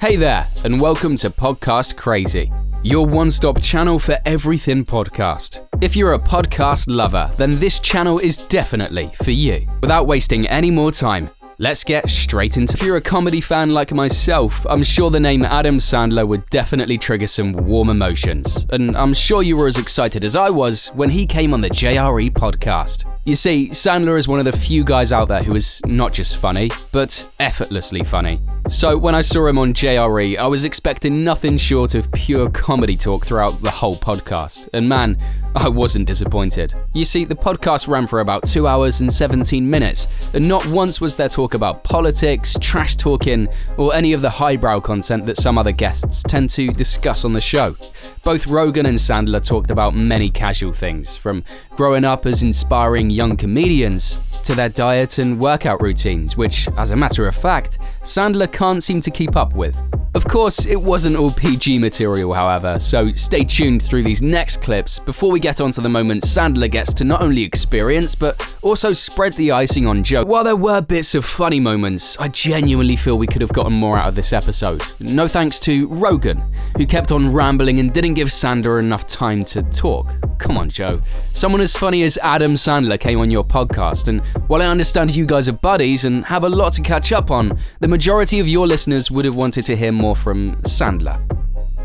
Hey there, and welcome to Podcast Crazy, your one-stop channel for everything podcast. If you're a podcast lover, then this channel is definitely for you. Without wasting any more time, let's get straight into it. If you're a comedy fan like myself, I'm sure the name Adam Sandler would definitely trigger some warm emotions. And I'm sure you were as excited as I was when he came on the JRE podcast. You see, Sandler is one of the few guys out there who is not just funny, but effortlessly funny. So when I saw him on JRE, I was expecting nothing short of pure comedy talk throughout the whole podcast. And man, I wasn't disappointed. You see, the podcast ran for about 2 hours and 17 minutes, and not once was there talk about politics, trash talking, or any of the highbrow content that some other guests tend to discuss on the show. Both Rogan and Sandler talked about many casual things, from growing up as inspiring young comedians to their diet and workout routines, which, as a matter of fact, Sandler can't seem to keep up with. Of course, it wasn't all PG material, however, so stay tuned through these next clips before we get onto the moment Sandler gets to not only experience, but also spread the icing on Joe. While there were bits of funny moments, I genuinely feel we could have gotten more out of this episode. No thanks to Rogan, who kept on rambling and didn't give Sandler enough time to talk. Come on, Joe. Someone as funny as Adam Sandler came on your podcast, and while I understand you guys are buddies and have a lot to catch up on, the majority of your listeners would have wanted to hear more from Sandler.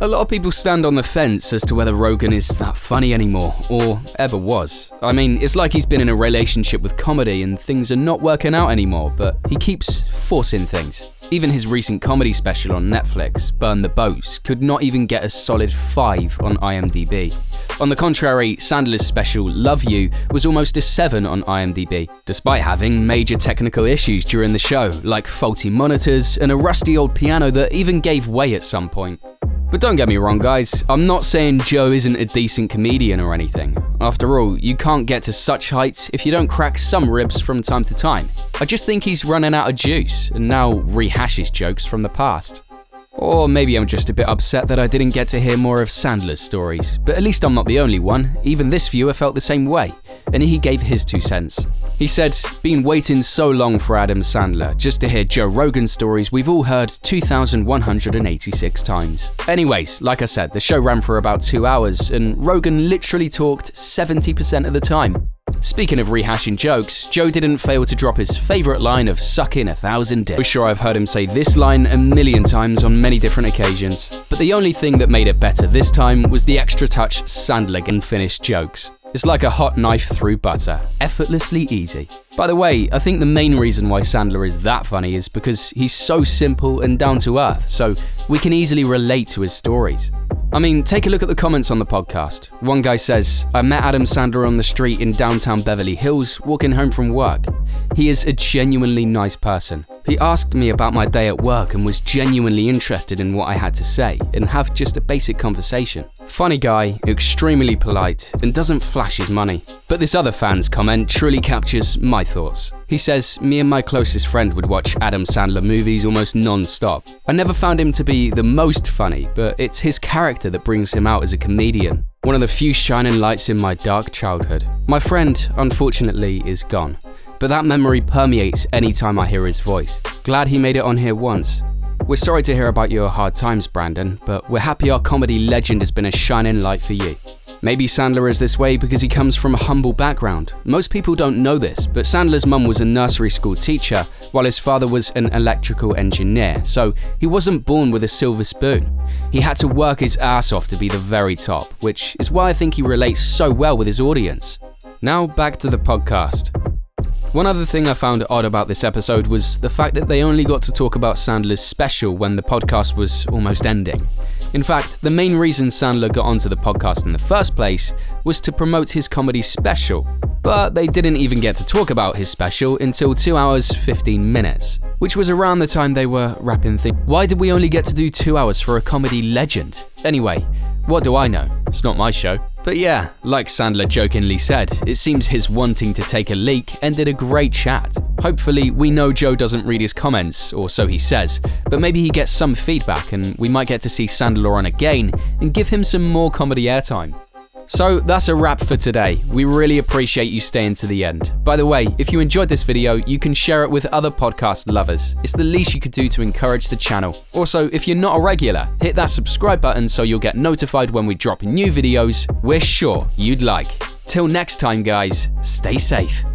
A lot of people stand on the fence as to whether Rogan is that funny anymore, or ever was. I mean, it's like he's been in a relationship with comedy and things are not working out anymore, but he keeps forcing things. Even his recent comedy special on Netflix, Burn the Boats, could not even get a solid 5 on IMDb. On the contrary, Sandler's special, Love You, was almost a 7 on IMDb, despite having major technical issues during the show, like faulty monitors and a rusty old piano that even gave way at some point. But don't get me wrong, guys, I'm not saying Joe isn't a decent comedian or anything. After all, you can't get to such heights if you don't crack some ribs from time to time. I just think he's running out of juice and now rehashes jokes from the past. Or maybe I'm just a bit upset that I didn't get to hear more of Sandler's stories, but at least I'm not the only one. Even this viewer felt the same way, and he gave his 2 cents. He said, "Been waiting so long for Adam Sandler, just to hear Joe Rogan stories we've all heard 2,186 times. Anyways, like I said, the show ran for about 2 hours, and Rogan literally talked 70% of the time. Speaking of rehashing jokes, Joe didn't fail to drop his favourite line of "sucking 1,000 dicks." I'm sure I've heard him say this line a million times on many different occasions, but the only thing that made it better this time was the extra touch Sandler can finish jokes. It's like a hot knife through butter, effortlessly easy. By the way, I think the main reason why Sandler is that funny is because he's so simple and down to earth, so we can easily relate to his stories. I mean, take a look at the comments on the podcast. One guy says, "I met Adam Sandler on the street in downtown Beverly Hills, walking home from work. He is a genuinely nice person. He asked me about my day at work and was genuinely interested in what I had to say and have just a basic conversation. Funny guy, extremely polite, and doesn't flash his money." But this other fan's comment truly captures my thoughts. He says, "Me and my closest friend would watch Adam Sandler movies almost non-stop. I never found him to be the most funny, but it's his character that brings him out as a comedian. One of the few shining lights in my dark childhood. My friend, unfortunately, is gone, but that memory permeates any time I hear his voice. Glad he made it on here once. We're sorry to hear about your hard times, Brandon, but we're happy our comedy legend has been a shining light for you." Maybe Sandler is this way because he comes from a humble background. Most people don't know this, but Sandler's mum was a nursery school teacher, while his father was an electrical engineer, so he wasn't born with a silver spoon. He had to work his ass off to be the very top, which is why I think he relates so well with his audience. Now back to the podcast. One other thing I found odd about this episode was the fact that they only got to talk about Sandler's special when the podcast was almost ending. In fact, the main reason Sandler got onto the podcast in the first place was to promote his comedy special, but they didn't even get to talk about his special until 2 hours 15 minutes, which was around the time they were wrapping things. Why did we only get to do 2 hours for a comedy legend? Anyway, what do I know? It's not my show. But yeah, like Sandler jokingly said, it seems his wanting to take a leak ended a great chat. Hopefully, we know Joe doesn't read his comments, or so he says, but maybe he gets some feedback and we might get to see Sandler on again and give him some more comedy airtime. So that's a wrap for today. We really appreciate you staying to the end. By the way, if you enjoyed this video, you can share it with other podcast lovers. It's the least you could do to encourage the channel. Also, if you're not a regular, hit that subscribe button so you'll get notified when we drop new videos we're sure you'd like. Till next time, guys, stay safe.